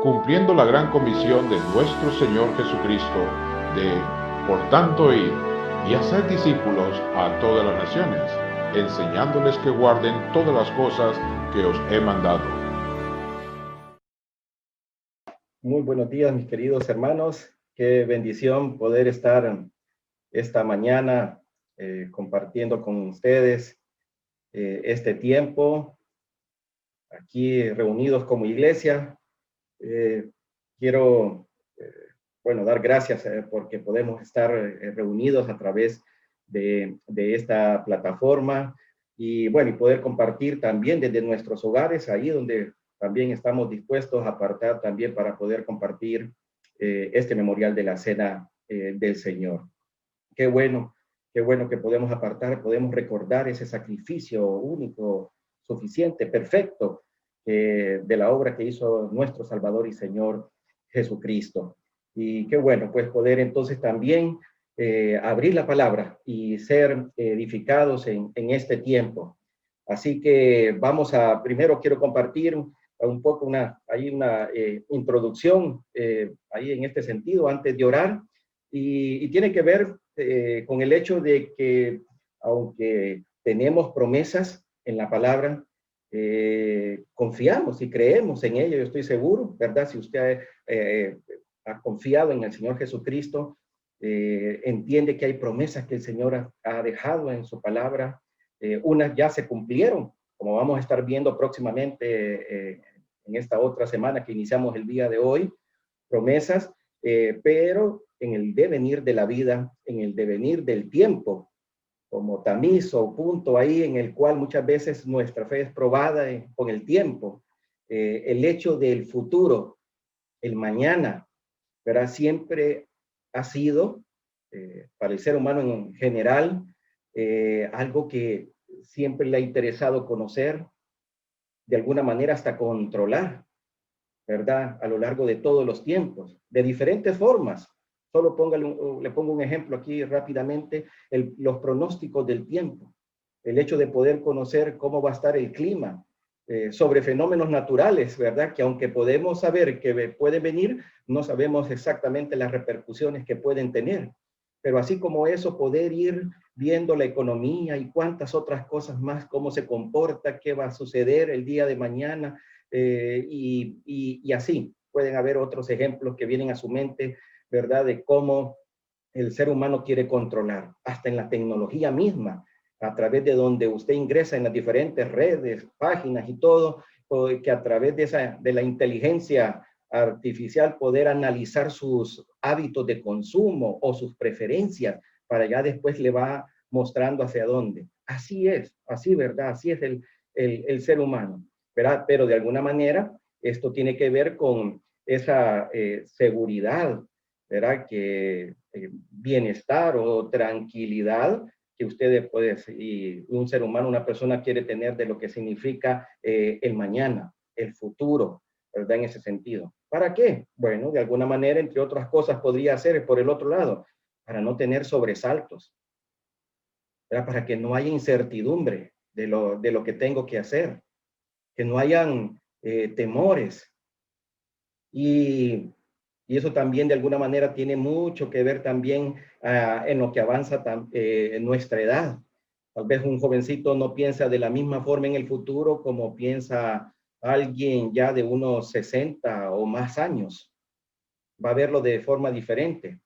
cumpliendo la gran comisión de nuestro Señor Jesucristo de, por tanto, ir y hacer discípulos a todas las naciones, enseñándoles que guarden todas las cosas que os he mandado. Muy buenos días, mis queridos hermanos. Qué bendición poder estar esta mañana compartiendo con ustedes este tiempo aquí reunidos como iglesia. Quiero, dar gracias porque podemos estar reunidos a través de esta plataforma y poder compartir también desde nuestros hogares, ahí donde también estamos dispuestos a apartar también para poder compartir este memorial de la Cena del Señor. Qué bueno que podemos apartar, podemos recordar ese sacrificio único, suficiente, perfecto, de la obra que hizo nuestro Salvador y Señor Jesucristo. Y qué bueno, pues poder entonces también abrir la palabra y ser edificados en este tiempo. Así que primero quiero compartir un poco una introducción ahí en este sentido, antes de orar, y tiene que ver con el hecho de que aunque tenemos promesas en la palabra, confiamos y creemos en ello, yo estoy seguro, ¿verdad? Si usted ha confiado en el Señor Jesucristo, entiende que hay promesas que el Señor ha dejado en su palabra, unas ya se cumplieron, como vamos a estar viendo próximamente en esta otra semana que iniciamos el día de hoy, promesas, pero en el devenir de la vida, en el devenir del tiempo, como tamiz o punto ahí en el cual muchas veces nuestra fe es probada con el tiempo, el hecho del futuro, el mañana, ¿verdad? Siempre ha sido, para el ser humano en general, algo que siempre le ha interesado conocer, de alguna manera hasta controlar, ¿verdad? A lo largo de todos los tiempos, de diferentes formas. Solo le pongo un ejemplo aquí rápidamente, los pronósticos del tiempo, el hecho de poder conocer cómo va a estar el clima, sobre fenómenos naturales, ¿verdad? Que aunque podemos saber que pueden venir, no sabemos exactamente las repercusiones que pueden tener. Pero así como eso, poder ir viendo la economía y cuántas otras cosas más, cómo se comporta, qué va a suceder el día de mañana, y así. Pueden haber otros ejemplos que vienen a su mente, ¿verdad? De cómo el ser humano quiere controlar, hasta en la tecnología misma, a través de donde usted ingresa en las diferentes redes, páginas y todo, que a través de la inteligencia artificial poder analizar sus hábitos de consumo o sus preferencias, para ya después le va mostrando hacia dónde. Así es, así, ¿verdad? Así es el ser humano, ¿verdad? Pero de alguna manera esto tiene que ver con esa seguridad, ¿verdad? Que bienestar o tranquilidad que usted puede, y un ser humano, una persona quiere tener de lo que significa el mañana, el futuro, ¿verdad? En ese sentido. ¿Para qué? Bueno, de alguna manera, entre otras cosas, podría ser por el otro lado, para no tener sobresaltos, ¿verdad? Para que no haya incertidumbre de lo que tengo que hacer, que no hayan temores. Y eso también de alguna manera tiene mucho que ver también en lo que avanza en nuestra edad. Tal vez un jovencito no piensa de la misma forma en el futuro como piensa alguien ya de unos 60 o más años. Va a verlo de forma diferente,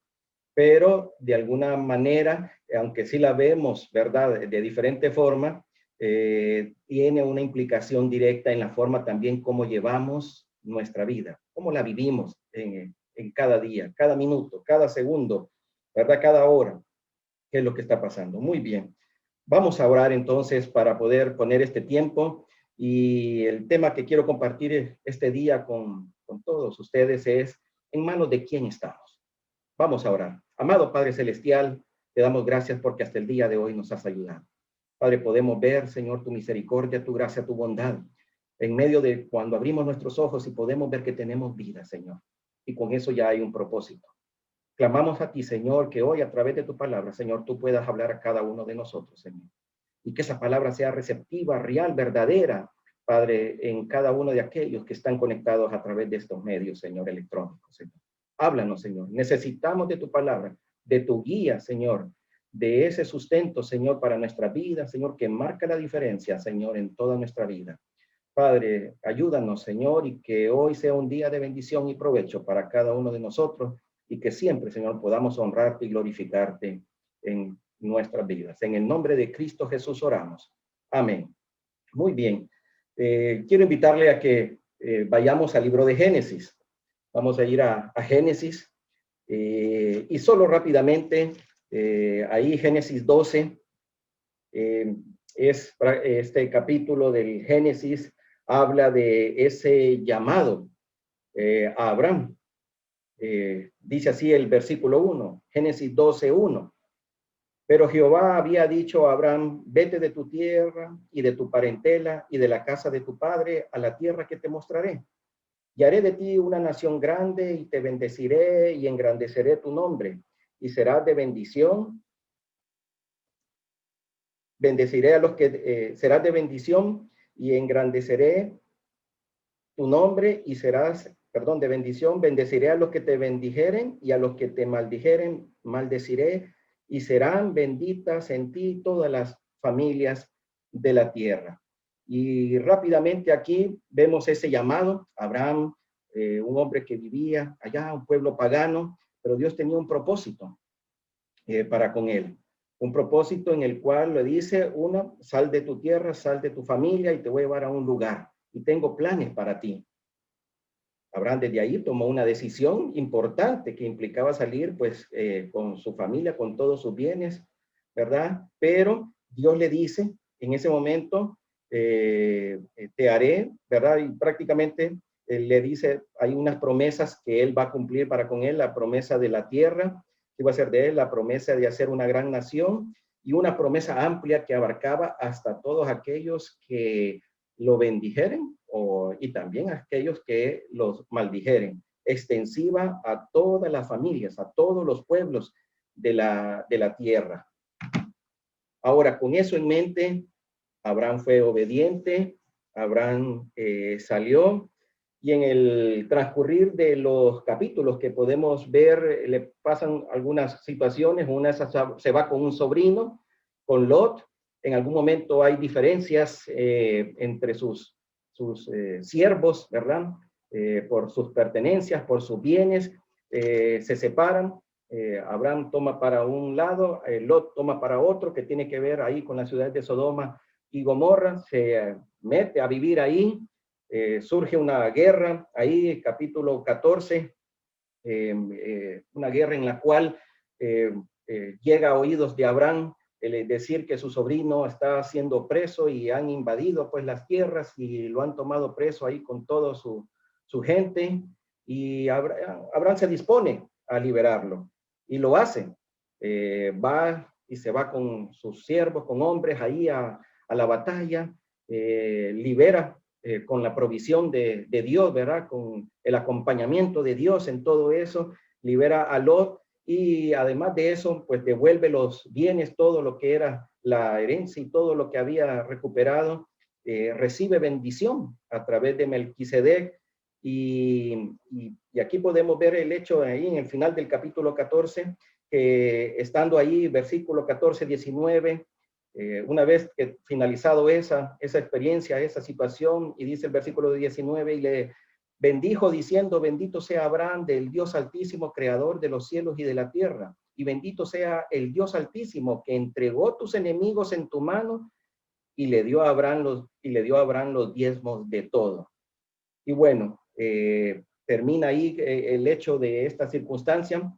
pero de alguna manera, aunque sí la vemos, ¿verdad? De diferente forma, tiene una implicación directa en la forma también como llevamos nuestra vida, cómo la vivimos en cada día, cada minuto, cada segundo, ¿verdad? Cada hora, qué es lo que está pasando. Muy bien. Vamos a orar entonces para poder poner este tiempo, y el tema que quiero compartir este día con todos ustedes es: ¿en manos de quién estamos? Vamos a orar. Amado Padre Celestial, te damos gracias porque hasta el día de hoy nos has ayudado. Padre, podemos ver, Señor, tu misericordia, tu gracia, tu bondad, en medio de cuando abrimos nuestros ojos y podemos ver que tenemos vida, Señor. Y con eso ya hay un propósito. Clamamos a ti, Señor, que hoy a través de tu palabra, Señor, tú puedas hablar a cada uno de nosotros, Señor. Y que esa palabra sea receptiva, real, verdadera, Padre, en cada uno de aquellos que están conectados a través de estos medios, Señor, electrónicos, Señor. Háblanos, Señor. Necesitamos de tu palabra, de tu guía, Señor, de ese sustento, Señor, para nuestra vida, Señor, que marca la diferencia, Señor, en toda nuestra vida. Padre, ayúdanos, Señor, y que hoy sea un día de bendición y provecho para cada uno de nosotros y que siempre, Señor, podamos honrarte y glorificarte en nuestras vidas. En el nombre de Cristo Jesús oramos. Amén. Muy bien. Quiero invitarle a que vayamos al libro de Génesis. Vamos a ir a Génesis y solo rápidamente, ahí Génesis 12 es este capítulo del Génesis habla de ese llamado a Abraham. Dice así el versículo 1, Génesis 12:1. Pero Jehová había dicho a Abraham, vete de tu tierra y de tu parentela y de la casa de tu padre a la tierra que te mostraré. Y haré de ti una nación grande y te bendeciré y engrandeceré tu nombre y serás de bendición. Bendeciré a los que serás de bendición y engrandeceré tu nombre y serás, perdón, de bendición. Bendeciré a los que te bendijeren y a los que te maldijeren, maldeciré y serán benditas en ti todas las familias de la tierra. Y rápidamente aquí vemos ese llamado. Abraham, un hombre que vivía allá, un pueblo pagano, pero Dios tenía un propósito para con él. Un propósito en el cual le dice, sal de tu tierra, sal de tu familia y te voy a llevar a un lugar. Y tengo planes para ti. Abraham desde ahí tomó una decisión importante que implicaba salir pues con su familia, con todos sus bienes, ¿verdad? Pero Dios le dice en ese momento, te haré, ¿verdad? Y prácticamente le dice, hay unas promesas que él va a cumplir para con él, la promesa de la tierra, que iba a ser de él, la promesa de hacer una gran nación y una promesa amplia que abarcaba hasta todos aquellos que lo bendijeren y también aquellos que los maldijeren, extensiva a todas las familias, a todos los pueblos de la tierra. Ahora, con eso en mente, Abraham fue obediente, Abraham salió y en el transcurrir de los capítulos que podemos ver, le pasan algunas situaciones, una se va con un sobrino, con Lot. En algún momento hay diferencias entre sus siervos, ¿verdad? Por sus pertenencias, por sus bienes, se separan. Abraham toma para un lado, Lot toma para otro, que tiene que ver ahí con la ciudad de Sodoma y Gomorra, se mete a vivir ahí, surge una guerra, ahí capítulo 14, una guerra en la cual llega a oídos de Abraham el decir que su sobrino está siendo preso y han invadido pues las tierras y lo han tomado preso ahí con toda su gente y Abraham se dispone a liberarlo y lo hace. Va y se va con sus siervos, con hombres ahí a la batalla, libera con la provisión de Dios, ¿verdad? Con el acompañamiento de Dios en todo eso, libera a Lot y además de eso, pues devuelve los bienes, todo lo que era la herencia y todo lo que había recuperado, recibe bendición a través de Melquisedec y aquí podemos ver el hecho ahí en el final del capítulo 14, que estando ahí, versículo 14, 19, una vez que finalizado esa experiencia, esa situación, y dice el versículo 19, y le bendijo diciendo, bendito sea Abraham del Dios Altísimo, creador de los cielos y de la tierra, y bendito sea el Dios Altísimo que entregó tus enemigos en tu mano y le dio a Abraham los diezmos de todo. Y bueno, termina ahí el hecho de esta circunstancia.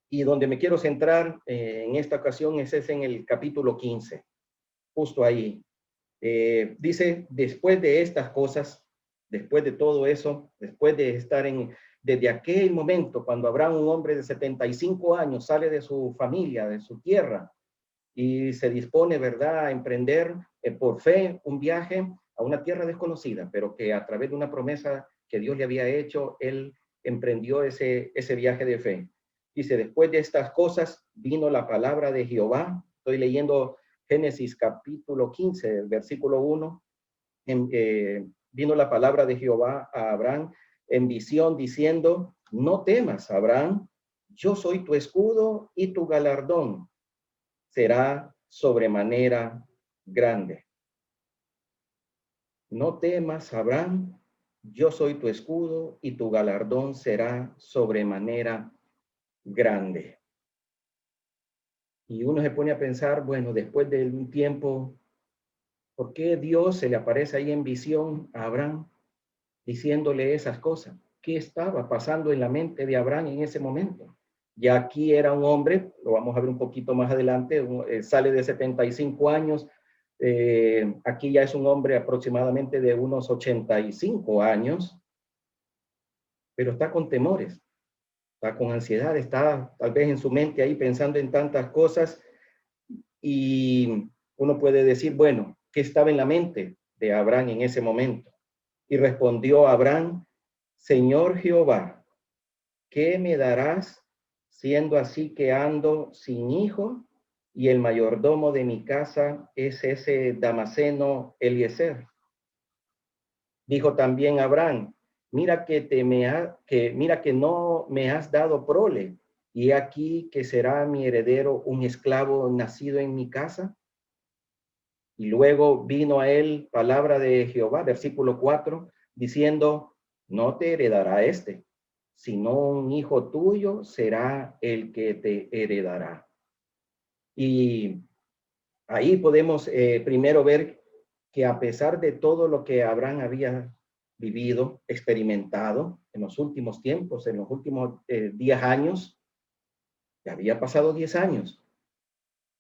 Y donde me quiero centrar en esta ocasión es en el capítulo 15, justo ahí. Dice, después de estas cosas, después de todo eso, después de estar desde aquel momento, cuando Abraham, un hombre de 75 años, sale de su familia, de su tierra, y se dispone, ¿verdad?, a emprender por fe un viaje a una tierra desconocida, pero que a través de una promesa que Dios le había hecho, él emprendió ese viaje de fe. Dice, después de estas cosas vino la palabra de Jehová. Estoy leyendo Génesis capítulo 15, versículo 1. vino la palabra de Jehová a Abraham en visión diciendo, no temas, Abraham, yo soy tu escudo y tu galardón será sobremanera grande. No temas, Abraham, yo soy tu escudo y tu galardón será sobremanera grande. Y uno se pone a pensar, bueno, después de un tiempo, ¿por qué Dios se le aparece ahí en visión a Abraham diciéndole esas cosas? ¿Qué estaba pasando en la mente de Abraham en ese momento? Ya aquí era un hombre, lo vamos a ver un poquito más adelante, sale de 75 años, aquí ya es un hombre aproximadamente de unos 85 años, pero está con temores, está con ansiedad, está tal vez en su mente ahí pensando en tantas cosas y uno puede decir, bueno, ¿qué estaba en la mente de Abraham en ese momento? Y respondió Abraham, Señor Jehová, ¿qué me darás siendo así que ando sin hijo y el mayordomo de mi casa es ese Damaseno Eliezer? Dijo también Abraham, mira que no me has dado prole, y aquí que será mi heredero un esclavo nacido en mi casa. Y luego vino a él palabra de Jehová, versículo 4, diciendo, no te heredará este, sino un hijo tuyo será el que te heredará. Y ahí podemos primero ver que a pesar de todo lo que Abraham había vivido, experimentado en los últimos tiempos, en los últimos 10 años, ya había pasado 10 años,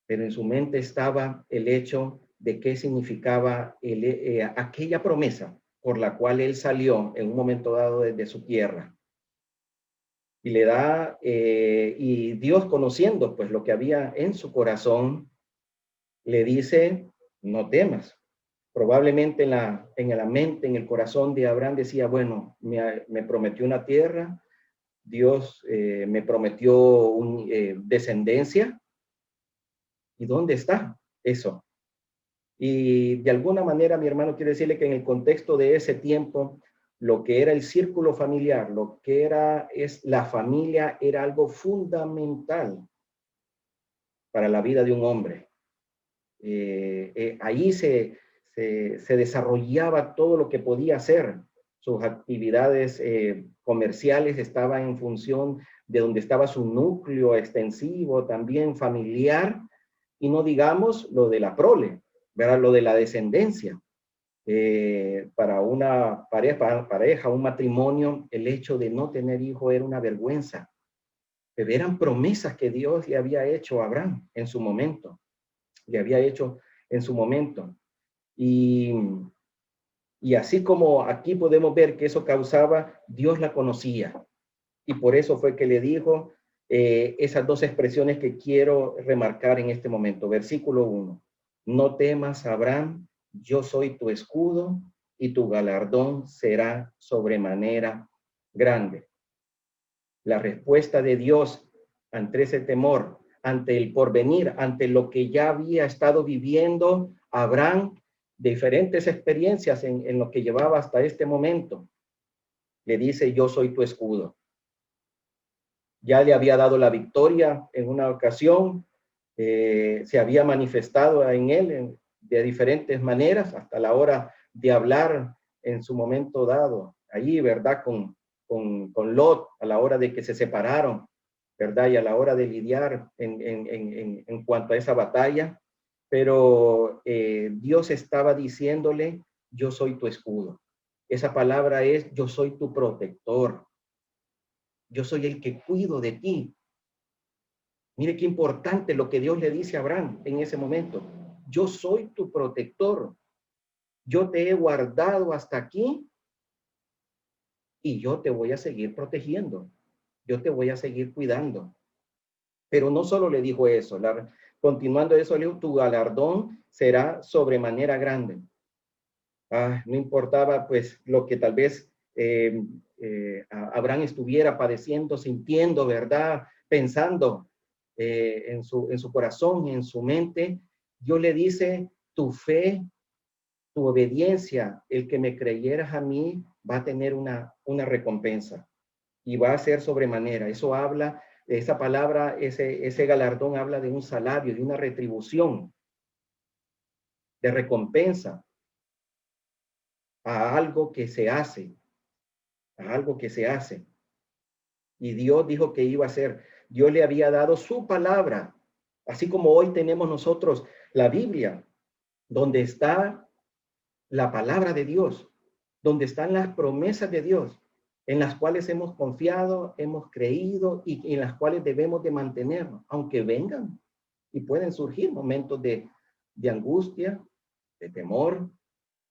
pero en su mente estaba el hecho de qué significaba aquella promesa por la cual él salió en un momento dado desde su tierra. Y le da, y Dios conociendo pues lo que había en su corazón, le dice, no temas. Probablemente en la mente, en el corazón de Abraham decía, bueno, me prometió una tierra, Dios me prometió descendencia, ¿y dónde está eso? Y de alguna manera, mi hermano, quiere decirle que en el contexto de ese tiempo, lo que era el círculo familiar, lo que es la familia, era algo fundamental para la vida de un hombre. Ahí se desarrollaba todo lo que podía hacer. Sus actividades comerciales estaban en función de donde estaba su núcleo extensivo, también familiar, y no digamos lo de la prole, ¿verdad? Lo de la descendencia. Para una pareja, un matrimonio, el hecho de no tener hijo era una vergüenza. Pero eran promesas que Dios le había hecho a Abraham en su momento. Le había hecho en su momento. Y así como aquí podemos ver que eso causaba, Dios la conocía. Y por eso fue que le dijo esas dos expresiones que quiero remarcar en este momento. Versículo 1. No temas, Abraham, yo soy tu escudo y tu galardón será sobremanera grande. La respuesta de Dios ante ese temor, ante el porvenir, ante lo que ya había estado viviendo Abraham, diferentes experiencias en lo que llevaba hasta este momento, le dice, yo soy tu escudo. Ya le había dado la victoria en una ocasión, se había manifestado en él de diferentes maneras hasta la hora de hablar en su momento dado, allí, ¿verdad? Con Lot, a la hora de que se separaron, ¿verdad? Y a la hora de lidiar en cuanto a esa batalla, pero Dios estaba diciéndole, yo soy tu escudo. Esa palabra es, yo soy tu protector. Yo soy el que cuido de ti. Mire qué importante lo que Dios le dice a Abraham en ese momento. Yo soy tu protector. Yo te he guardado hasta aquí y yo te voy a seguir protegiendo. Yo te voy a seguir cuidando. Pero no solo le dijo eso, continuando eso, le dijo, tu galardón será sobremanera grande. No importaba pues lo que tal vez Abraham estuviera padeciendo, sintiendo, ¿verdad? Pensando en su corazón, en su mente. Dios le dice, tu fe tu obediencia, el que me creyeras a mí, va a tener una recompensa y va a ser sobremanera. Eso habla, esa palabra, ese galardón habla de un salario, de una retribución, de recompensa a algo que se hace, a algo que se hace. Y Dios dijo que iba a hacer. Dios le había dado su palabra, así como hoy tenemos nosotros la Biblia, donde está la palabra de Dios, donde están las promesas de Dios, en las cuales hemos confiado, hemos creído y en las cuales debemos de mantenernos, aunque vengan y pueden surgir momentos de angustia, de temor,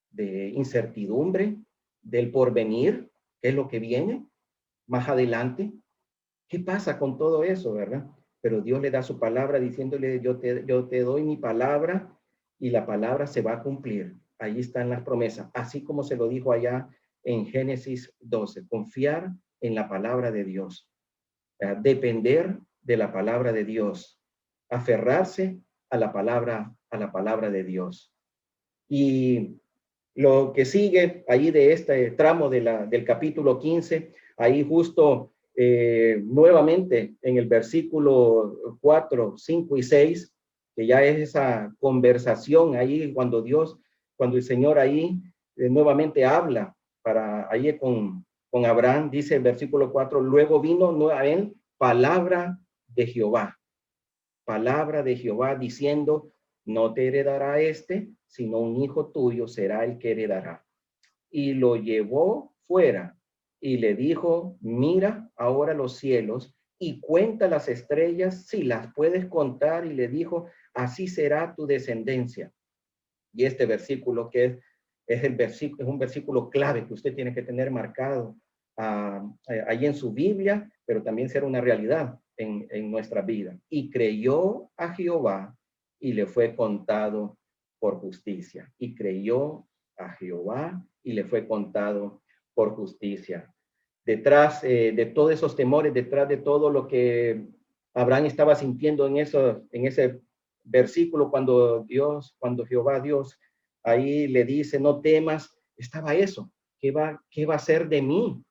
de incertidumbre, del porvenir, qué es lo que viene más adelante. ¿Qué pasa con todo eso, verdad? Pero Dios le da su palabra diciéndole, yo te doy mi palabra y la palabra se va a cumplir. Ahí están las promesas, así como se lo dijo allá en Génesis 12, confiar en la palabra de Dios, depender de la palabra de Dios, aferrarse a la palabra de Dios. Y lo que sigue ahí de este tramo del capítulo 15, ahí justo nuevamente en el versículo 4, 5 y 6, que ya es esa conversación ahí cuando el Señor ahí nuevamente habla para ahí con Abraham, dice el versículo 4, luego vino a él palabra de Jehová diciendo, no te heredará sino un hijo tuyo será el que heredará. Y lo llevó fuera y le dijo, mira ahora los cielos y cuenta las estrellas si las puedes contar. Y le dijo, así será tu descendencia. Y este versículo es un versículo clave que usted tiene que tener marcado ahí en su Biblia, pero también será una realidad en nuestra vida. Y creyó a Jehová y le fue contado por justicia. Y creyó a Jehová y le fue contado por justicia. Detrás de todos esos temores, detrás de todo lo que Abraham estaba sintiendo en ese versículo, cuando Jehová Dios ahí le dice, no temas, estaba eso. ¿Qué va a ser de mí?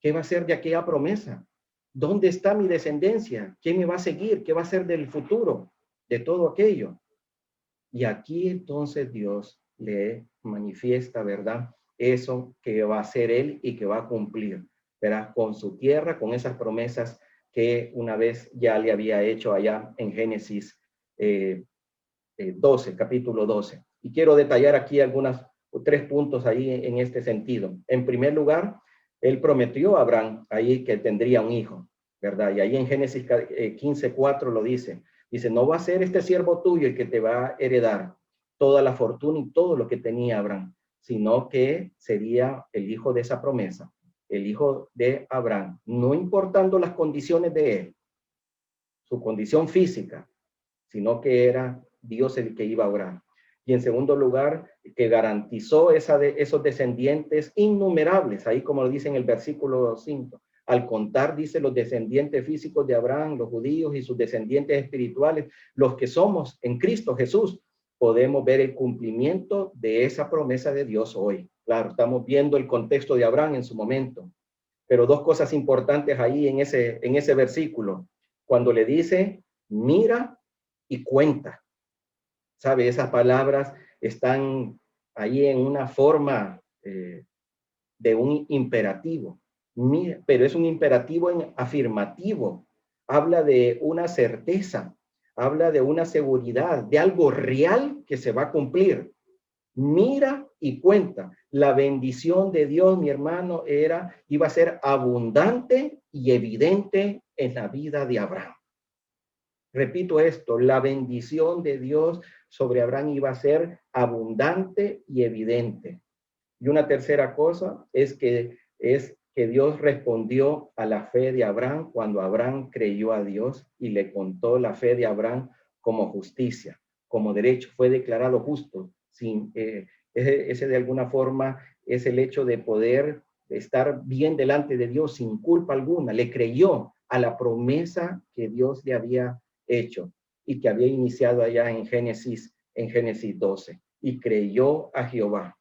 ¿Qué va a ser de aquella promesa? ¿Dónde está mi descendencia? ¿Quién me va a seguir? ¿Qué va a ser del futuro? De todo aquello. Y aquí entonces Dios le manifiesta, ¿verdad? Eso que va a hacer él y que va a cumplir, ¿verdad? Con su tierra, con esas promesas que una vez ya le había hecho allá en Génesis 12, capítulo 12. Y quiero detallar aquí tres puntos ahí en este sentido. En primer lugar, él prometió a Abraham ahí que tendría un hijo, ¿verdad? Y ahí en Génesis 15:4 lo dice. Dice, no va a ser este siervo tuyo el que te va a heredar toda la fortuna y todo lo que tenía Abraham, sino que sería el hijo de esa promesa, el hijo de Abraham, no importando las condiciones de él, su condición física, sino que era Dios el que iba a orar. Y en segundo lugar, que garantizó esos descendientes innumerables, ahí como lo dice en el versículo 5. Al contar, dice, los descendientes físicos de Abraham, los judíos y sus descendientes espirituales, los que somos en Cristo Jesús, podemos ver el cumplimiento de esa promesa de Dios hoy. Claro, estamos viendo el contexto de Abraham en su momento, pero dos cosas importantes ahí en ese versículo. Cuando le dice, mira y cuenta. ¿Sabe? Esas palabras están ahí en una forma de un imperativo, pero es un imperativo en afirmativo. Habla de una certeza, habla de una seguridad, de algo real que se va a cumplir. Mira y cuenta. La bendición de Dios, mi hermano, iba a ser abundante y evidente en la vida de Abraham. Repito esto, la bendición de Dios sobre Abraham iba a ser abundante y evidente. Y una tercera cosa es que Dios respondió a la fe de Abraham cuando Abraham creyó a Dios y le contó la fe de Abraham como justicia, como derecho. Fue declarado justo. Ese de alguna forma es el hecho de poder estar bien delante de Dios sin culpa alguna. Le creyó a la promesa que Dios le había hecho y que había iniciado allá en Génesis 12. y creyó a Jehová.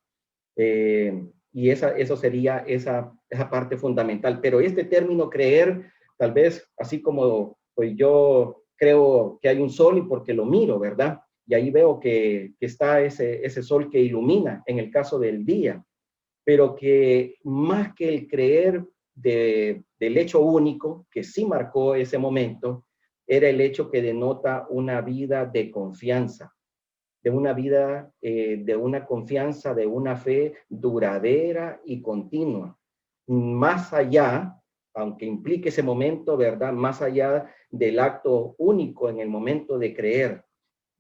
Y eso sería esa parte fundamental. Pero este término creer, tal vez así como pues yo creo que hay un sol y porque lo miro, ¿verdad? Y ahí veo que está ese sol que ilumina en el caso del día, pero que más que el creer del hecho único que sí marcó ese momento, era el hecho que denota una vida de confianza, de una vida, de una confianza, de una fe duradera y continua. Más allá, aunque implique ese momento, ¿verdad? Más allá del acto único en el momento de creer.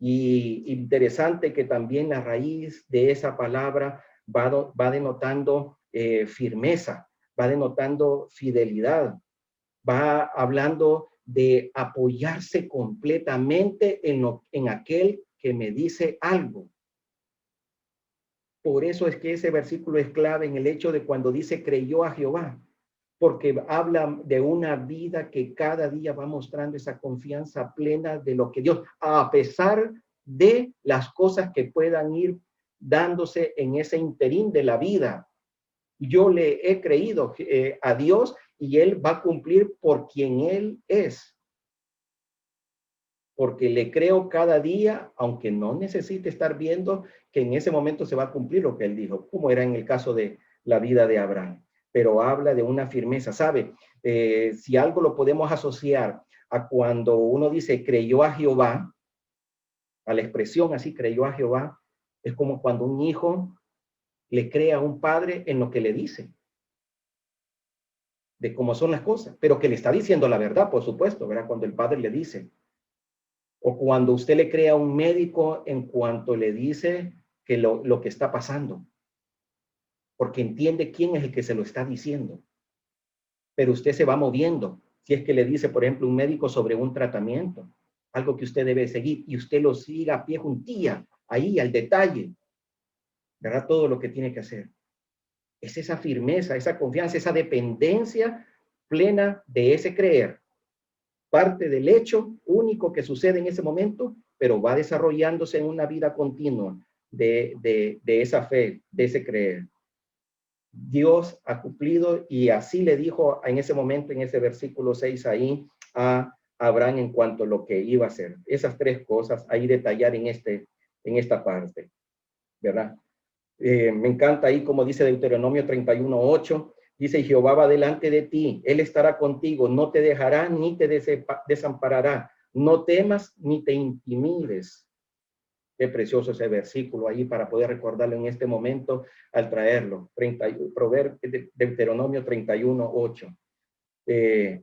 Y interesante que también la raíz de esa palabra va denotando firmeza, va denotando fidelidad, va hablando de apoyarse completamente en aquel que me dice algo. Por eso es que ese versículo es clave en el hecho de cuando dice creyó a Jehová, porque habla de una vida que cada día va mostrando esa confianza plena de lo que Dios, a pesar de las cosas que puedan ir dándose en ese interín de la vida. Yo le he creído a Dios y Él va a cumplir por quien Él es. Porque le creo cada día, aunque no necesite estar viendo que en ese momento se va a cumplir lo que Él dijo, como era en el caso de la vida de Abraham. Pero habla de una firmeza, ¿sabe? Si algo lo podemos asociar a cuando uno dice creyó a Jehová, a la expresión así, creyó a Jehová, es como cuando un hijo le cree a un padre en lo que le dice, de cómo son las cosas, pero que le está diciendo la verdad, por supuesto, ¿verdad? Cuando el padre le dice, o cuando usted le cree a un médico en cuanto le dice que lo que está pasando, porque entiende quién es el que se lo está diciendo, pero usted se va moviendo. Si es que le dice, por ejemplo, un médico sobre un tratamiento, algo que usted debe seguir, y usted lo siga a pie juntilla, ahí al detalle, ¿verdad? Todo lo que tiene que hacer. Es esa firmeza, esa confianza, esa dependencia plena de ese creer. Parte del hecho único que sucede en ese momento, pero va desarrollándose en una vida continua de esa fe, de ese creer. Dios ha cumplido y así le dijo en ese momento, en ese versículo 6 ahí, a Abraham en cuanto a lo que iba a hacer. Esas tres cosas ahí detallar en esta parte, ¿verdad? Me encanta ahí como dice Deuteronomio 31:8, dice, Jehová va delante de ti, Él estará contigo, no te dejará ni te desamparará, no temas ni te intimides. Qué precioso ese versículo ahí para poder recordarlo en este momento al traerlo. Deuteronomio 31:8.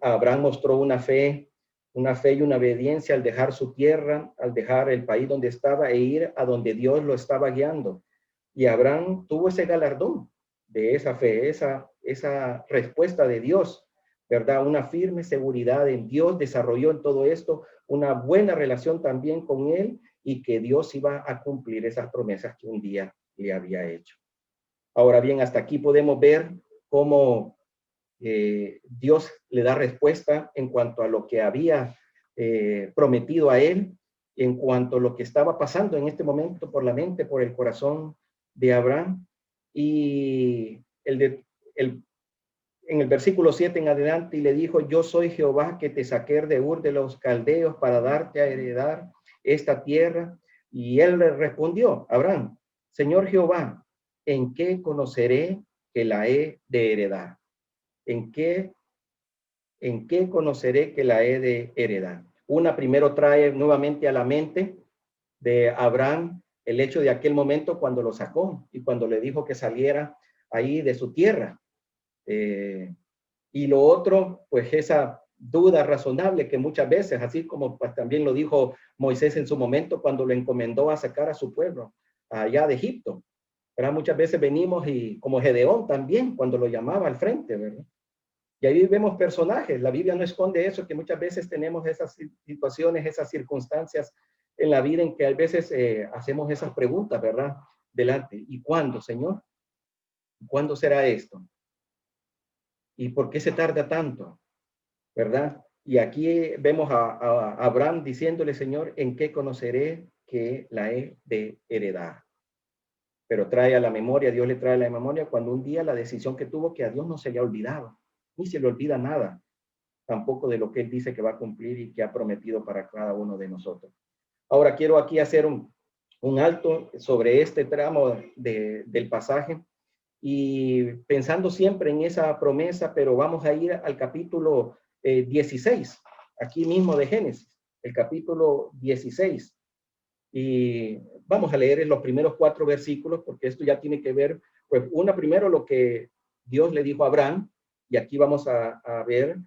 Abraham mostró una fe y una obediencia al dejar su tierra, al dejar el país donde estaba e ir a donde Dios lo estaba guiando. Y Abraham tuvo ese galardón de esa fe, esa respuesta de Dios, ¿verdad? Una firme seguridad en Dios, desarrolló en todo esto una buena relación también con él y que Dios iba a cumplir esas promesas que un día le había hecho. Ahora bien, hasta aquí podemos ver cómo Dios le da respuesta en cuanto a lo que había prometido a él, en cuanto a lo que estaba pasando en este momento por la mente, por el corazón de Abraham. Y en el versículo 7 en adelante, y le dijo, yo soy Jehová que te saqué de Ur de los Caldeos para darte a heredar esta tierra. Y él le respondió, Abraham, Señor Jehová, ¿en qué conoceré que la he de heredar? ¿En qué conoceré que la he de heredar? Una primero trae nuevamente a la mente de Abraham el hecho de aquel momento cuando lo sacó y cuando le dijo que saliera ahí de su tierra. Y lo otro, pues esa duda razonable que muchas veces, así como pues, también lo dijo Moisés en su momento cuando lo encomendó a sacar a su pueblo allá de Egipto. ¿Verdad? Muchas veces venimos y como Gedeón también, cuando lo llamaba al frente, ¿verdad? Y ahí vemos personajes, la Biblia no esconde eso, que muchas veces tenemos esas situaciones, esas circunstancias en la vida en que a veces hacemos esas preguntas, ¿verdad? Delante, ¿y cuándo, Señor? ¿Cuándo será esto? ¿Y por qué se tarda tanto? ¿Verdad? Y aquí vemos a Abraham diciéndole, Señor, ¿en qué conoceré que la he de heredar? pero trae a la memoria, Dios le trae a la memoria cuando un día la decisión que tuvo, que a Dios no se le ha olvidado, ni se le olvida nada, tampoco de lo que Él dice que va a cumplir y que ha prometido para cada uno de nosotros. Ahora quiero aquí hacer un alto sobre este tramo del pasaje y pensando siempre en esa promesa, pero vamos a ir al capítulo 16, aquí mismo de Génesis, el capítulo 16. Y vamos a leer en los primeros 4 versículos, porque esto ya tiene que ver, pues, primero lo que Dios le dijo a Abraham, y aquí vamos a ver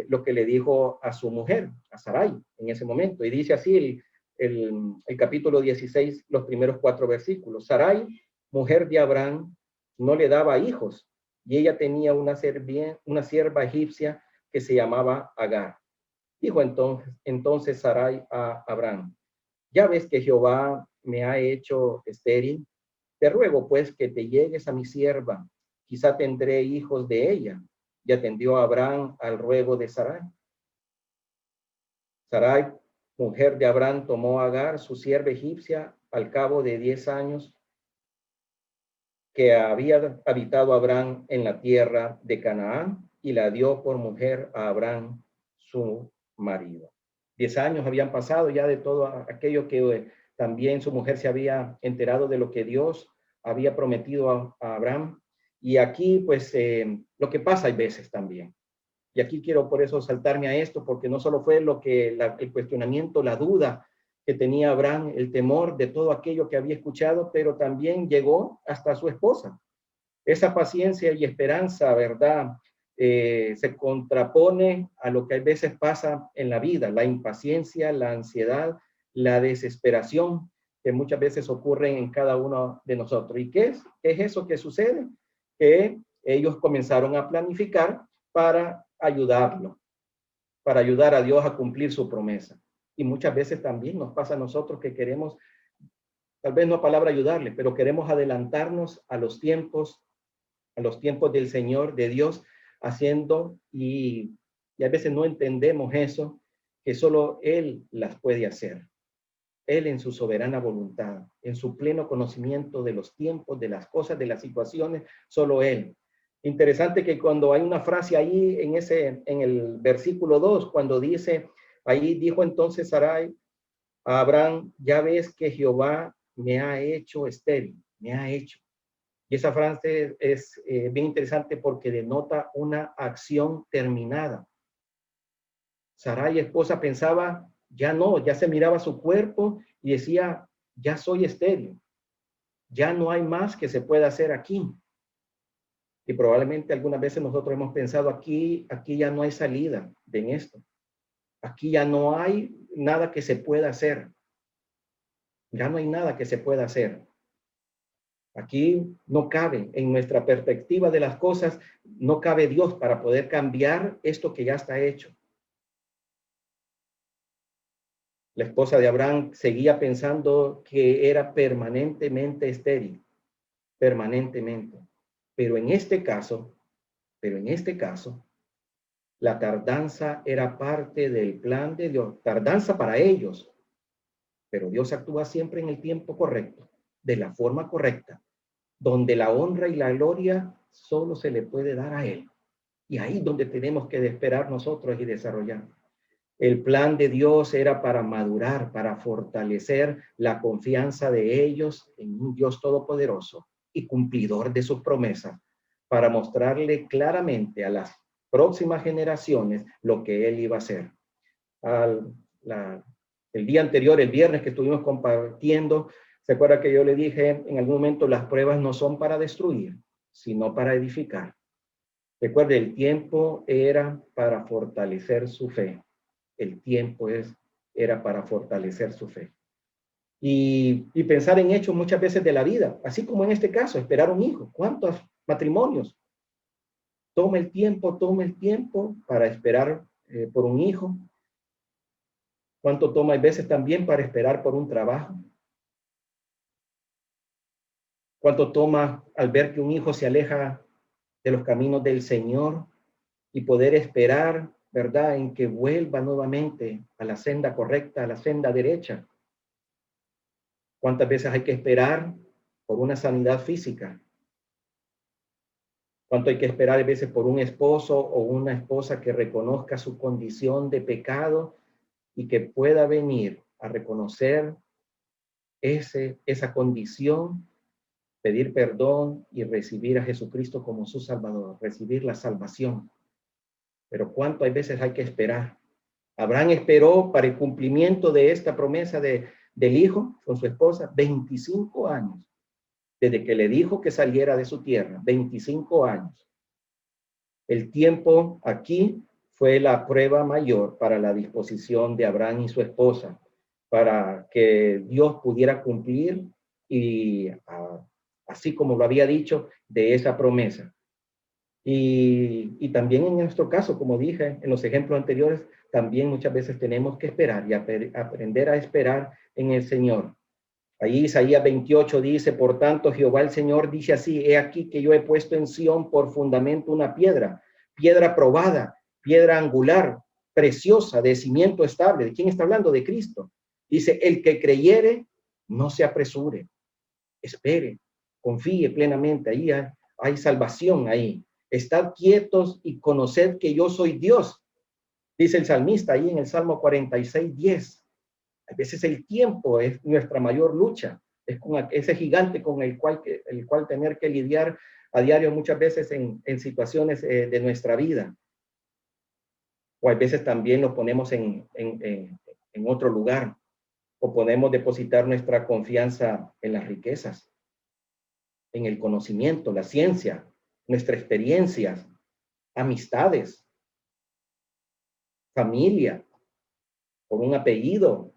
lo que le dijo a su mujer, a Sarai, en ese momento. Y dice así el capítulo 16, los primeros 4 versículos. Sarai, mujer de Abraham, no le daba hijos, y ella tenía una sierva egipcia que se llamaba Agar. Dijo entonces Sarai a Abraham: ya ves que Jehová me ha hecho estéril. Te ruego pues que te llegues a mi sierva, quizá tendré hijos de ella. Y atendió a Abraham al ruego de Sarai. Sarai, mujer de Abraham, tomó a Agar, su sierva egipcia, al cabo de 10 años que había habitado Abraham en la tierra de Canaán, y la dio por mujer a Abraham, su marido. 10 años habían pasado ya de todo aquello que también su mujer se había enterado de lo que Dios había prometido a Abraham. Y aquí, pues, lo que pasa hay veces también. Y aquí quiero por eso saltarme a esto, porque no solo fue el cuestionamiento, la duda que tenía Abraham, el temor de todo aquello que había escuchado, pero también llegó hasta su esposa. Esa paciencia y esperanza, ¿verdad? Se contrapone a lo que a veces pasa en la vida, la impaciencia, la ansiedad, la desesperación que muchas veces ocurren en cada uno de nosotros. ¿Y qué es eso que sucede? Que ellos comenzaron a planificar para ayudarlo, para ayudar a Dios a cumplir su promesa. Y muchas veces también nos pasa a nosotros que queremos, tal vez no palabra ayudarle, pero queremos adelantarnos a los tiempos del Señor, de Dios, haciendo, y a veces no entendemos eso, que solo Él las puede hacer. Él en su soberana voluntad, en su pleno conocimiento de los tiempos, de las cosas, de las situaciones, solo Él. Interesante que cuando hay una frase ahí en el versículo 2, cuando dice, ahí dijo entonces Sarai a Abraham: ya ves que Jehová me ha hecho estéril, me ha hecho. Y esa frase es bien interesante porque denota una acción terminada. Sarai, esposa, pensaba, ya no, ya se miraba su cuerpo y decía, ya soy estéril, ya no hay más que se pueda hacer aquí. Y probablemente algunas veces nosotros hemos pensado, aquí ya no hay salida de esto. Aquí ya no hay nada que se pueda hacer. Ya no hay nada que se pueda hacer. Aquí no cabe, en nuestra perspectiva de las cosas, no cabe Dios para poder cambiar esto que ya está hecho. La esposa de Abraham seguía pensando que era permanentemente estéril, permanentemente. Pero en este caso, la tardanza era parte del plan de Dios, tardanza para ellos, pero Dios actúa siempre en el tiempo correcto, de la forma correcta, donde la honra y la gloria solo se le puede dar a Él. Y ahí es donde tenemos que esperar nosotros y desarrollar. El plan de Dios era para madurar, para fortalecer la confianza de ellos en un Dios todopoderoso y cumplidor de sus promesas, para mostrarle claramente a las próximas generaciones lo que Él iba a hacer. El día anterior, el viernes que estuvimos compartiendo, se acuerda que yo le dije en algún momento, las pruebas no son para destruir, sino para edificar. Recuerde, el tiempo era para fortalecer su fe. El tiempo era para fortalecer su fe. Y pensar en hechos muchas veces de la vida, así como en este caso, esperar un hijo. ¿Cuántos matrimonios? Toma el tiempo para esperar por un hijo. ¿Cuánto toma a veces también para esperar por un trabajo? ¿Cuánto toma al ver que un hijo se aleja de los caminos del Señor y poder esperar, ¿verdad?, en que vuelva nuevamente a la senda correcta, a la senda derecha? ¿Cuántas veces hay que esperar por una sanidad física. Cuánto hay que esperar a veces por un esposo o una esposa que reconozca su condición de pecado y que pueda venir a reconocer esa condición, pedir perdón y recibir a Jesucristo como su Salvador, recibir la salvación. Pero cuánto hay veces hay que esperar. Abraham esperó para el cumplimiento de esta promesa del hijo con su esposa 25 años, desde que le dijo que saliera de su tierra, 25 años. El tiempo aquí fue la prueba mayor para la disposición de Abraham y su esposa, para que Dios pudiera cumplir y así como lo había dicho, de esa promesa. Y también en nuestro caso, como dije en los ejemplos anteriores, también muchas veces tenemos que esperar y aprender a esperar en el Señor. Ahí Isaías 28 dice, por tanto, Jehová el Señor dice así, he aquí que yo he puesto en Sión por fundamento una piedra, piedra probada, piedra angular, preciosa, de cimiento estable. ¿De quién está hablando? De Cristo. Dice, el que creyere, no se apresure, espere, confíe plenamente. Ahí hay salvación ahí. Estad quietos y conoced que yo soy Dios. Dice el salmista ahí en el Salmo 46:10. A veces el tiempo es nuestra mayor lucha, es con ese gigante con el cual tener que lidiar a diario muchas veces en situaciones de nuestra vida. O a veces también lo ponemos en otro lugar, o podemos depositar nuestra confianza en las riquezas, en el conocimiento, la ciencia, nuestras experiencias, amistades, familia, por un apellido,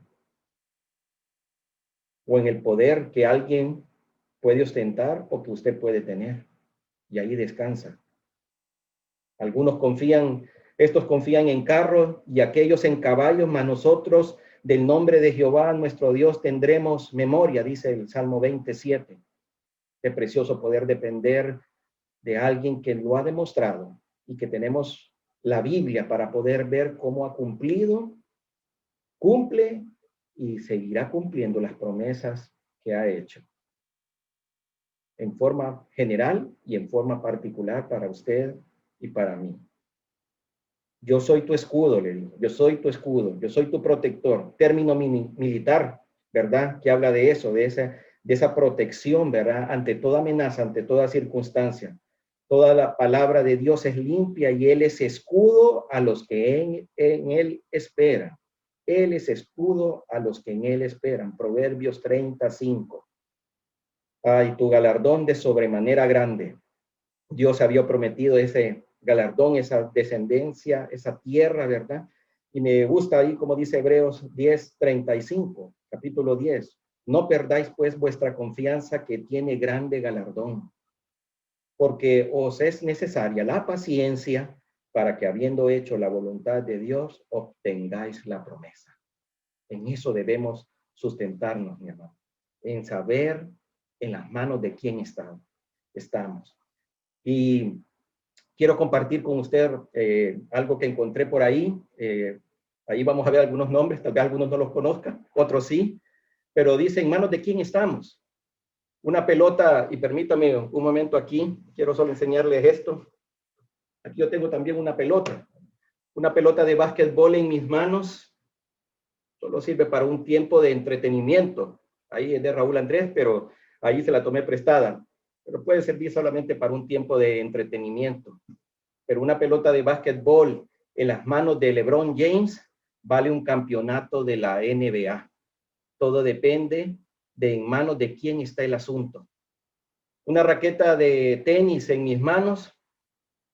o en el poder que alguien puede ostentar o que usted puede tener. Y ahí descansa. Estos confían en carros y aquellos en caballos, mas nosotros del nombre de Jehová nuestro Dios tendremos memoria, dice el Salmo 27. Qué precioso poder depender de alguien que lo ha demostrado y que tenemos la Biblia para poder ver cómo ha cumplido, cumple y seguirá cumpliendo las promesas que ha hecho. En forma general y en forma particular para usted y para mí. Yo soy tu escudo, le digo. Yo soy tu escudo, yo soy tu protector. Término militar, ¿verdad? Que habla de eso, de esa protección, ¿verdad? Ante toda amenaza, ante toda circunstancia. Toda la palabra de Dios es limpia y Él es escudo a los que en Él esperan. Él es escudo a los que en Él esperan. Proverbios 35. Ay, tu galardón de sobremanera grande. Dios había prometido ese galardón, esa descendencia, esa tierra, ¿verdad? Y me gusta ahí como dice Hebreos 10:35, capítulo 10. No perdáis pues vuestra confianza que tiene grande galardón, porque os es necesaria la paciencia para que habiendo hecho la voluntad de Dios, obtengáis la promesa. En eso debemos sustentarnos, mi hermano, en saber en las manos de quién estamos. Y quiero compartir con usted algo que encontré por ahí. Ahí vamos a ver algunos nombres, tal vez algunos no los conozcan, otros sí, pero dice en manos de quién estamos. Una pelota, y permítame un momento aquí, quiero solo enseñarles esto. Aquí yo tengo también una pelota de básquetbol en mis manos. Solo sirve para un tiempo de entretenimiento. Ahí es de Raúl Andrés, pero ahí se la tomé prestada. Pero puede servir solamente para un tiempo de entretenimiento. Pero una pelota de básquetbol en las manos de LeBron James vale un campeonato de la NBA. Todo depende de en manos de quién está el asunto. Una raqueta de tenis en mis manos,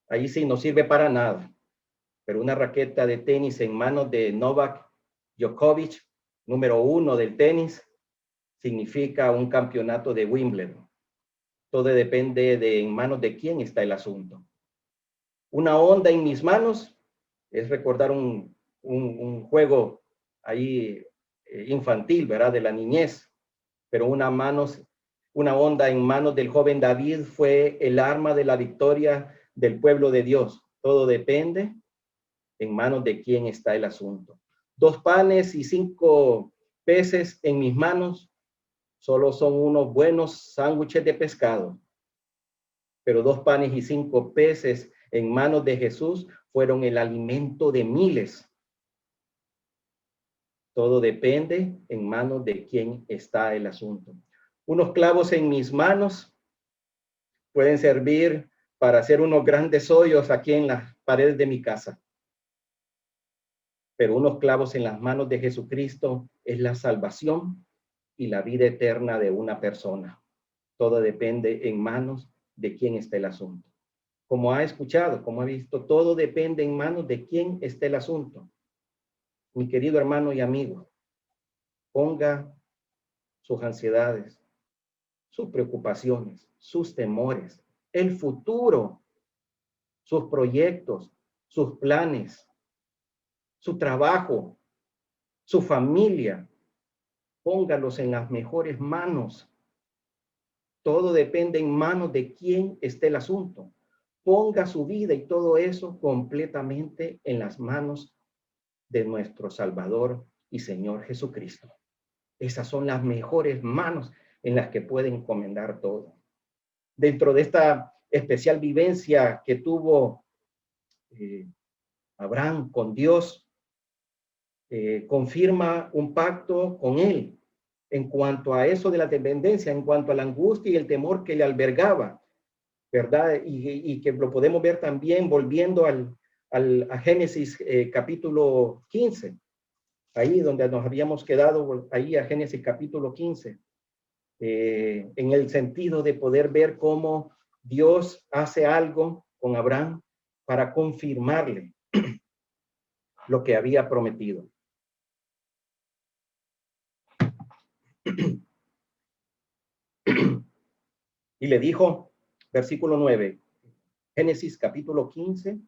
ahí sí no sirve para nada. Pero una raqueta de tenis en manos de Novak Djokovic, número 1 del tenis, significa un campeonato de Wimbledon. Todo depende de en manos de quién está el asunto. Una onda en mis manos es recordar un juego ahí infantil, ¿verdad? De la niñez. Pero una onda en manos del joven David fue el arma de la victoria del pueblo de Dios. Todo depende en manos de quién está el asunto. 2 panes y 5 peces en mis manos solo son unos buenos sándwiches de pescado, pero 2 panes y 5 peces en manos de Jesús fueron el alimento de miles. Todo depende en manos de quién está el asunto. Unos clavos en mis manos pueden servir para hacer unos grandes hoyos aquí en las paredes de mi casa. Pero unos clavos en las manos de Jesucristo es la salvación y la vida eterna de una persona. Todo depende en manos de quién está el asunto. Como ha escuchado, como ha visto, todo depende en manos de quién está el asunto. Mi querido hermano y amigo, ponga sus ansiedades, sus preocupaciones, sus temores, el futuro, sus proyectos, sus planes, su trabajo, su familia, póngalos en las mejores manos. Todo depende en manos de quién esté el asunto. Ponga su vida y todo eso completamente en las manos de nuestro Salvador y Señor Jesucristo. Esas son las mejores manos en las que puede encomendar todo. Dentro de esta especial vivencia que tuvo Abraham con Dios, confirma un pacto con él en cuanto a eso de la dependencia, en cuanto a la angustia y el temor que le albergaba, ¿verdad? Y que lo podemos ver también volviendo a Génesis capítulo 15, ahí donde nos habíamos quedado, ahí a Génesis capítulo 15, en el sentido de poder ver cómo Dios hace algo con Abraham para confirmarle lo que había prometido. Y le dijo, versículo 9, Génesis capítulo 15,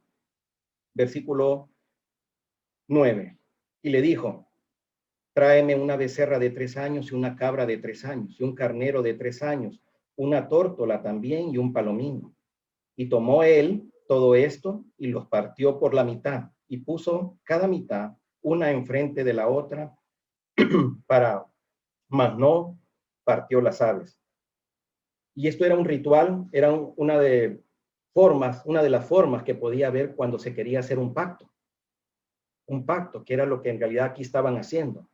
versículo 9. Y le dijo, tráeme una becerra de 3 años y una cabra de 3 años y un carnero de 3 años, una tórtola también y un palomino. Y tomó él todo esto y los partió por la mitad y puso cada mitad una enfrente de la otra mas no partió las aves. Y esto era un ritual, era una de las formas que podía haber cuando se quería hacer un pacto. Un pacto, que era lo que en realidad aquí estaban haciendo.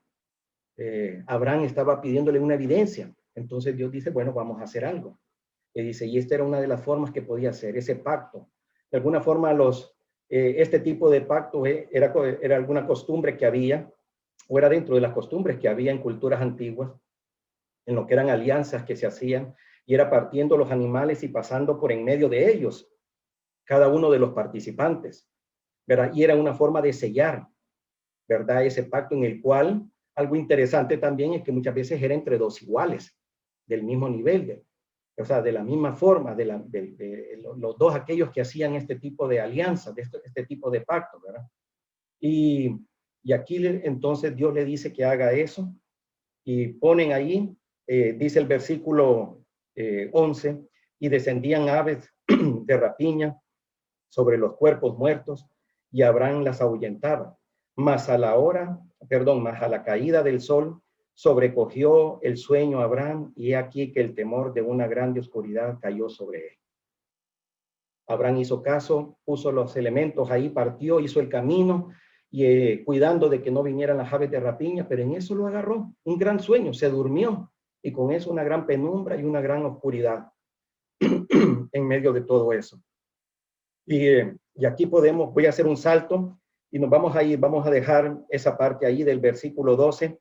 Abraham estaba pidiéndole una evidencia. Entonces Dios dice, bueno, vamos a hacer algo. Y dice, y esta era una de las formas que podía hacer, ese pacto. De alguna forma, este tipo de pacto era alguna costumbre que había, o era dentro de las costumbres que había en culturas antiguas, en lo que eran alianzas que se hacían, y era partiendo los animales y pasando por en medio de ellos, cada uno de los participantes, ¿verdad? Y era una forma de sellar, ¿verdad? Ese pacto en el cual, algo interesante también es que muchas veces era entre 2 iguales, del mismo nivel, o sea, de la misma forma, los 2 aquellos que hacían este tipo de alianzas, este tipo de pacto, ¿verdad? Y aquí entonces Dios le dice que haga eso, y ponen ahí, dice el versículo 11, y descendían aves de rapiña sobre los cuerpos muertos, y Abraham las ahuyentaba. Mas a la caída del sol, sobrecogió el sueño a Abraham, y he aquí que el temor de una grande oscuridad cayó sobre él. Abraham hizo caso, puso los elementos ahí, partió, hizo el camino, y cuidando de que no vinieran las aves de rapiña, pero en eso lo agarró un gran sueño, se durmió, y con eso una gran penumbra y una gran oscuridad en medio de todo eso. Y aquí voy a hacer un salto, y nos vamos a dejar esa parte ahí del versículo 12,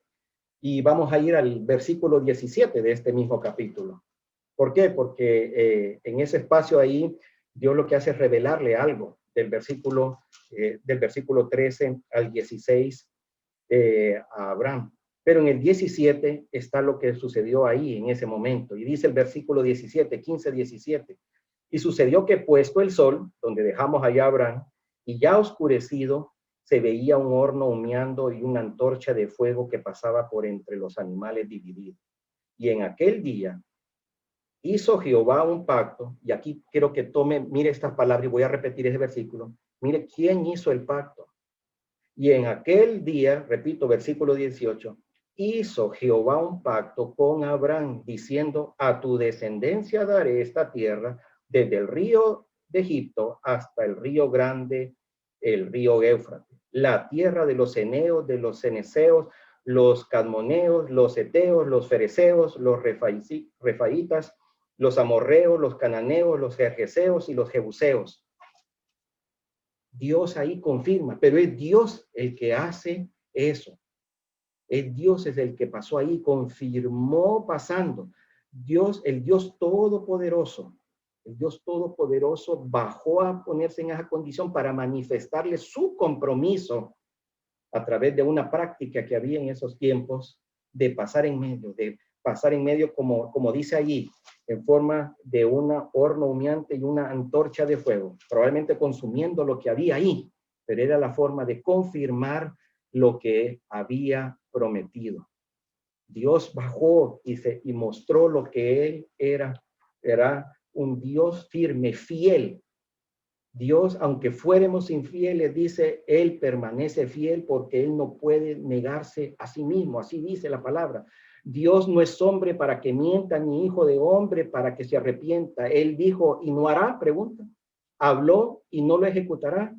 y vamos a ir al versículo 17 de este mismo capítulo. ¿Por qué? Porque en ese espacio ahí, Dios lo que hace es revelarle algo del versículo 13 al 16 a Abraham. Pero en el 17 está lo que sucedió ahí en ese momento. Y dice el versículo 17, 15, 17. Y sucedió que puesto el sol, donde dejamos allá a Abraham, y ya oscurecido, se veía un horno humeando y una antorcha de fuego que pasaba por entre los animales divididos. Y en aquel día hizo Jehová un pacto, y aquí quiero que mire estas palabras, y voy a repetir ese versículo. Mire quién hizo el pacto. Y en aquel día, repito, versículo 18, hizo Jehová un pacto con Abraham, diciendo, a tu descendencia daré esta tierra, desde el río de Egipto hasta el río grande, el río Éufrates, la tierra de los eneos, de los ceneseos, los cadmoneos, los eteos, los fereceos, los refaitas, los amorreos, los cananeos, los gergeseos y los jebuseos. Dios ahí confirma, pero es Dios el que hace eso. Dios es el que pasó ahí, confirmó pasando. Dios, el Dios Todopoderoso, bajó a ponerse en esa condición para manifestarle su compromiso a través de una práctica que había en esos tiempos de pasar en medio, como dice allí, en forma de una horno humeante y una antorcha de fuego, probablemente consumiendo lo que había ahí, pero era la forma de confirmar lo que había prometido. Dios bajó y mostró lo que él era un Dios firme, fiel. Dios, aunque fuéramos infieles, dice, él permanece fiel porque él no puede negarse a sí mismo, así dice la palabra. Dios no es hombre para que mienta, ni hijo de hombre para que se arrepienta. Él dijo y no hará, pregunta. Habló y no lo ejecutará.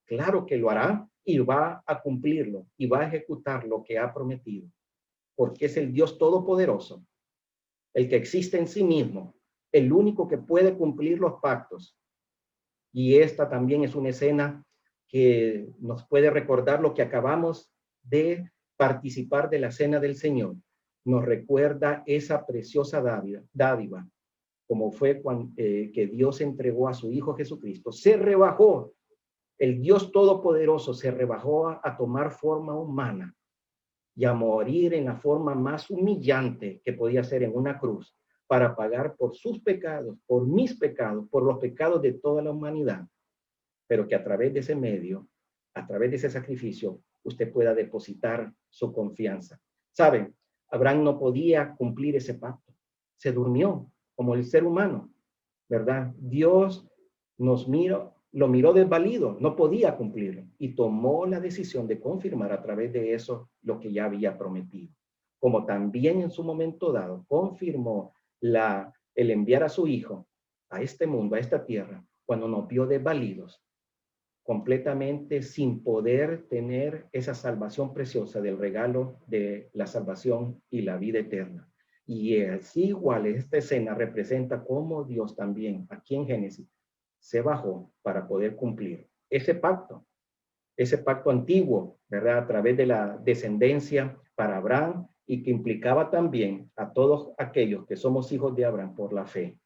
Claro que lo hará y va a cumplirlo y va a ejecutar lo que ha prometido, porque es el Dios todopoderoso, el que existe en sí mismo, el único que puede cumplir los pactos. Y esta también es una escena que nos puede recordar lo que acabamos de participar de la cena del Señor. Nos recuerda esa preciosa dádiva, como fue cuando que Dios entregó a su Hijo Jesucristo. Se rebajó, el Dios Todopoderoso se rebajó a tomar forma humana y a morir en la forma más humillante que podía ser en una cruz, para pagar por sus pecados, por mis pecados, por los pecados de toda la humanidad, pero que a través de ese medio, a través de ese sacrificio, usted pueda depositar su confianza. ¿Saben? Abraham no podía cumplir ese pacto. Se durmió como el ser humano, ¿verdad? Dios lo miró desvalido, no podía cumplirlo y tomó la decisión de confirmar a través de eso lo que ya había prometido. Como también en su momento dado confirmó el enviar a su hijo a este mundo, a esta tierra, cuando nos vio desvalidos, completamente sin poder tener esa salvación preciosa del regalo de la salvación y la vida eterna. Y así igual esta escena representa cómo Dios también, aquí en Génesis, se bajó para poder cumplir ese pacto antiguo, ¿verdad? A través de la descendencia para Abraham y que implicaba también a todos aquellos que somos hijos de Abraham por la fe,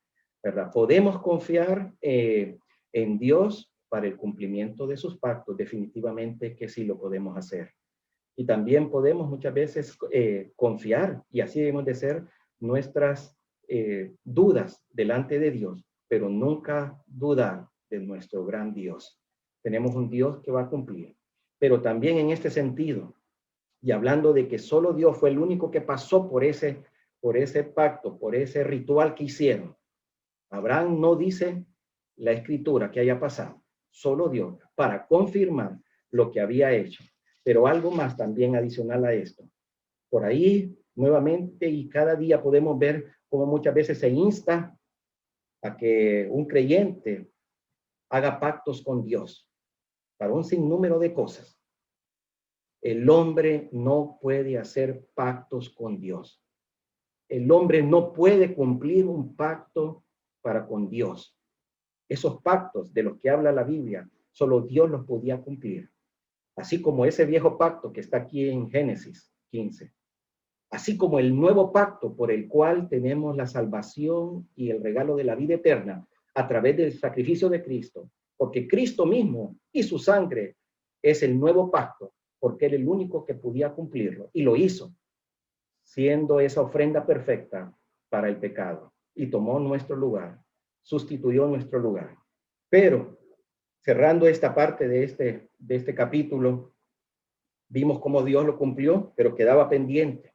¿verdad? Podemos confiar en Dios para el cumplimiento de sus pactos, definitivamente que sí lo podemos hacer. Y también podemos muchas veces confiar, y así debemos de ser nuestras dudas delante de Dios, pero nunca dudar de nuestro gran Dios. Tenemos un Dios que va a cumplir. Pero también en este sentido, y hablando de que solo Dios fue el único que pasó por ese pacto, por ese ritual que hicieron. Abraham no dice la escritura que haya pasado, solo Dios, para confirmar lo que había hecho. Pero algo más también adicional a esto. Por ahí, nuevamente, y cada día podemos ver cómo muchas veces se insta a que un creyente haga pactos con Dios para un sinnúmero de cosas. El hombre no puede hacer pactos con Dios. El hombre no puede cumplir un pacto para con Dios. Esos pactos de los que habla la Biblia, solo Dios los podía cumplir. Así como ese viejo pacto que está aquí en Génesis 15. Así como el nuevo pacto por el cual tenemos la salvación y el regalo de la vida eterna a través del sacrificio de Cristo. Porque Cristo mismo y su sangre es el nuevo pacto, porque era el único que podía cumplirlo. Y lo hizo, siendo esa ofrenda perfecta para el pecado. Y tomó nuestro lugar, sustituyó nuestro lugar. Pero, cerrando esta parte de este capítulo, vimos cómo Dios lo cumplió, pero quedaba pendiente.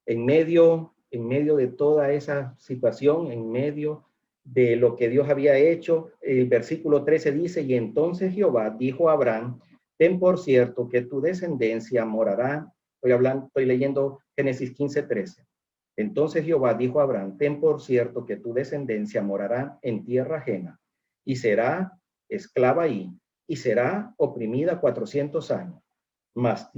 En medio de toda esa situación, en medio de lo que Dios había hecho, el versículo 13 dice, y entonces Jehová dijo a Abraham, ten por cierto que tu descendencia morará, estoy leyendo Génesis 15:13. Entonces Jehová dijo a Abraham, ten por cierto que tu descendencia morará en tierra ajena y será esclava ahí y será oprimida 400 años. Mas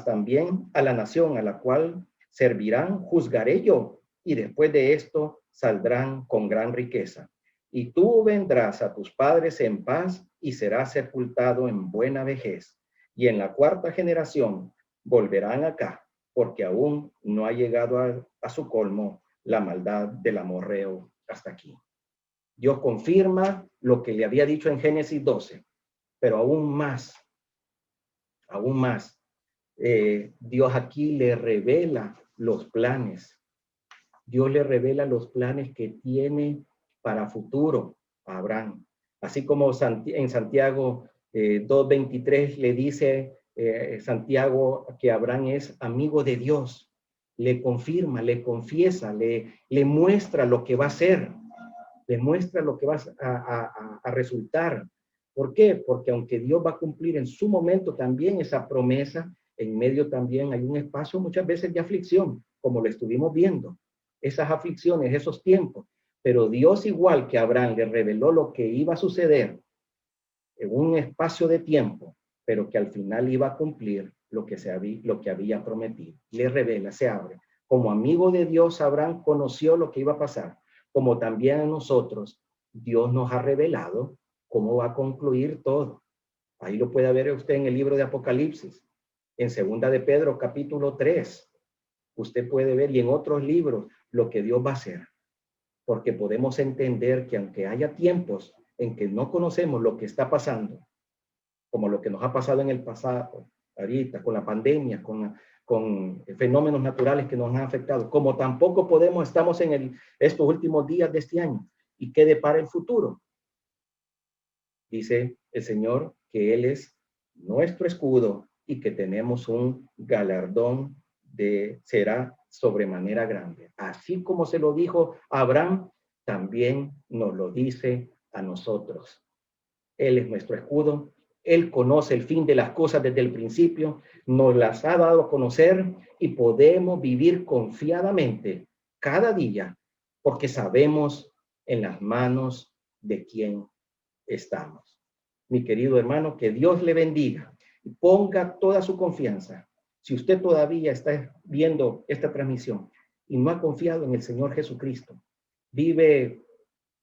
también a la nación a la cual servirán juzgaré yo, y después de esto saldrán con gran riqueza. Y tú vendrás a tus padres en paz y serás sepultado en buena vejez. Y en la cuarta generación volverán acá, porque aún no ha llegado a su colmo la maldad del amorreo hasta aquí. Dios confirma lo que le había dicho en Génesis 12, pero aún más. Dios aquí le revela los planes. Dios le revela los planes que tiene para futuro a Abraham. Así como en Santiago 2:23 le dice Santiago que Abraham es amigo de Dios. Le confirma, le confiesa, le muestra lo que va a ser. Le muestra lo que va a resultar. ¿Por qué? Porque aunque Dios va a cumplir en su momento también esa promesa, en medio también hay un espacio muchas veces de aflicción, como lo estuvimos viendo. Esas aflicciones, esos tiempos. Pero Dios, igual que Abraham, le reveló lo que iba a suceder en un espacio de tiempo, pero que al final iba a cumplir lo que había prometido. Le revela, se abre. Como amigo de Dios, Abraham conoció lo que iba a pasar. Como también a nosotros, Dios nos ha revelado cómo va a concluir todo. Ahí lo puede ver usted en el libro de Apocalipsis, en Segunda de Pedro, capítulo 3. Usted puede ver, y en otros libros, lo que Dios va a hacer. Porque podemos entender que aunque haya tiempos en que no conocemos lo que está pasando, como lo que nos ha pasado en el pasado, ahorita, con la pandemia, con fenómenos naturales que nos han afectado, como tampoco estamos en estos últimos días de este año, y qué depara el futuro. Dice el Señor que Él es nuestro escudo y que tenemos un galardón será sobremanera grande. Así como se lo dijo a Abraham, también nos lo dice a nosotros. Él es nuestro escudo. Él conoce el fin de las cosas desde el principio, nos las ha dado a conocer y podemos vivir confiadamente cada día porque sabemos en las manos de quién estamos. Mi querido hermano, que Dios le bendiga y ponga toda su confianza. Si usted todavía está viendo esta transmisión y no ha confiado en el Señor Jesucristo, vive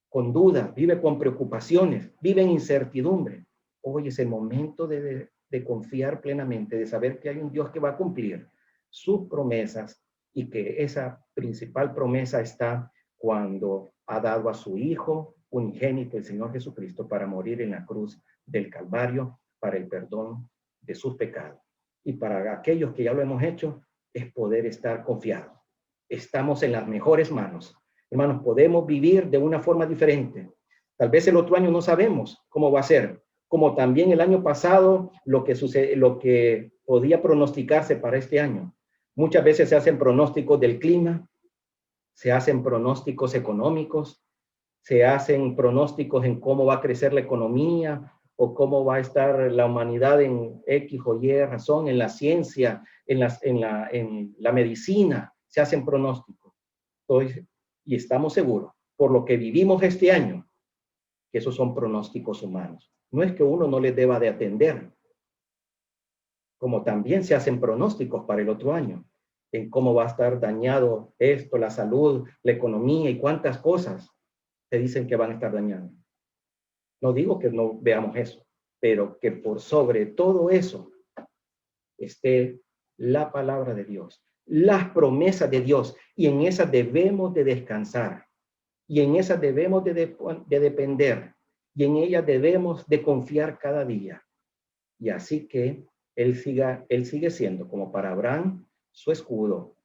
con duda, vive con preocupaciones, vive en incertidumbre, hoy es el momento de confiar plenamente, de saber que hay un Dios que va a cumplir sus promesas y que esa principal promesa está cuando ha dado a su Hijo unigénito, el Señor Jesucristo, para morir en la cruz del Calvario para el perdón de sus pecados. Y para aquellos que ya lo hemos hecho, es poder estar confiados. Estamos en las mejores manos. Hermanos, podemos vivir de una forma diferente. Tal vez el otro año no sabemos cómo va a ser, como también el año pasado lo que podía pronosticarse para este año. Muchas veces se hacen pronósticos del clima, se hacen pronósticos económicos, se hacen pronósticos en cómo va a crecer la economía o cómo va a estar la humanidad en X o Y razón, en la ciencia, en la medicina, se hacen pronósticos. Entonces, y estamos seguros, por lo que vivimos este año, que esos son pronósticos humanos. No es que uno no les deba de atender, como también se hacen pronósticos para el otro año, en cómo va a estar dañado esto, la salud, la economía y cuántas cosas se dicen que van a estar dañando. No digo que no veamos eso, pero que por sobre todo eso esté la palabra de Dios, las promesas de Dios, y en esas debemos de descansar, y en esas debemos de depender, y en ellas debemos de confiar cada día. Y así que él sigue siendo como para Abraham su escudo,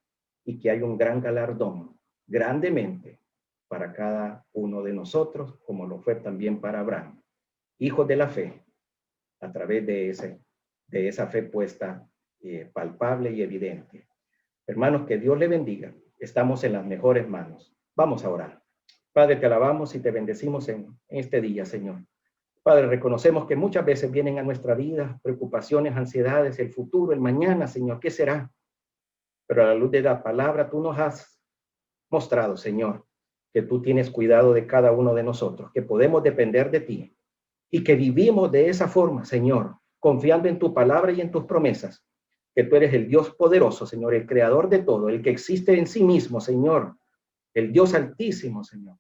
y que hay un gran galardón, grandemente, para cada uno de nosotros, como lo fue también para Abraham, hijos de la fe, a través de esa fe puesta, palpable y evidente. Hermanos, que Dios le bendiga. Estamos en las mejores manos. Vamos a orar. Padre, te alabamos y te bendecimos en este día, Señor. Padre, reconocemos que muchas veces vienen a nuestra vida preocupaciones, ansiedades, el futuro, el mañana, Señor. ¿Qué será? pero a la luz de la palabra tú nos has mostrado, Señor, que tú tienes cuidado de cada uno de nosotros, que podemos depender de ti y que vivimos de esa forma, Señor, confiando en tu palabra y en tus promesas, que tú eres el Dios poderoso, Señor, el creador de todo, el que existe en sí mismo, Señor, el Dios altísimo, Señor.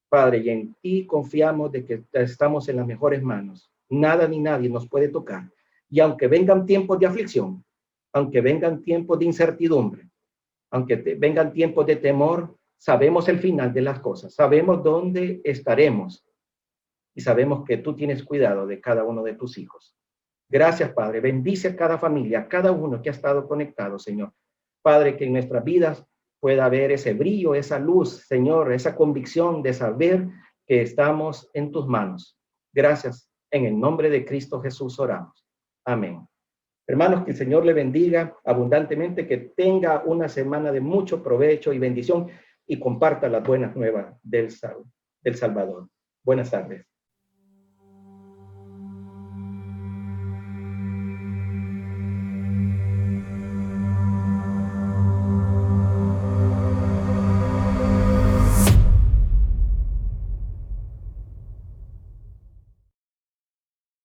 Padre, y en ti confiamos de que estamos en las mejores manos. Nada ni nadie nos puede tocar. Y aunque vengan tiempos de aflicción, aunque vengan tiempos de incertidumbre, aunque vengan tiempos de temor, sabemos el final de las cosas, sabemos dónde estaremos y sabemos que tú tienes cuidado de cada uno de tus hijos. Gracias, Padre. Bendice a cada familia, a cada uno que ha estado conectado, Señor. Padre, que en nuestras vidas pueda haber ese brillo, esa luz, Señor, esa convicción de saber que estamos en tus manos. Gracias. En el nombre de Cristo Jesús oramos. Amén. Hermanos, que el Señor le bendiga abundantemente, que tenga una semana de mucho provecho y bendición y comparta las buenas nuevas del Salvador. Buenas tardes.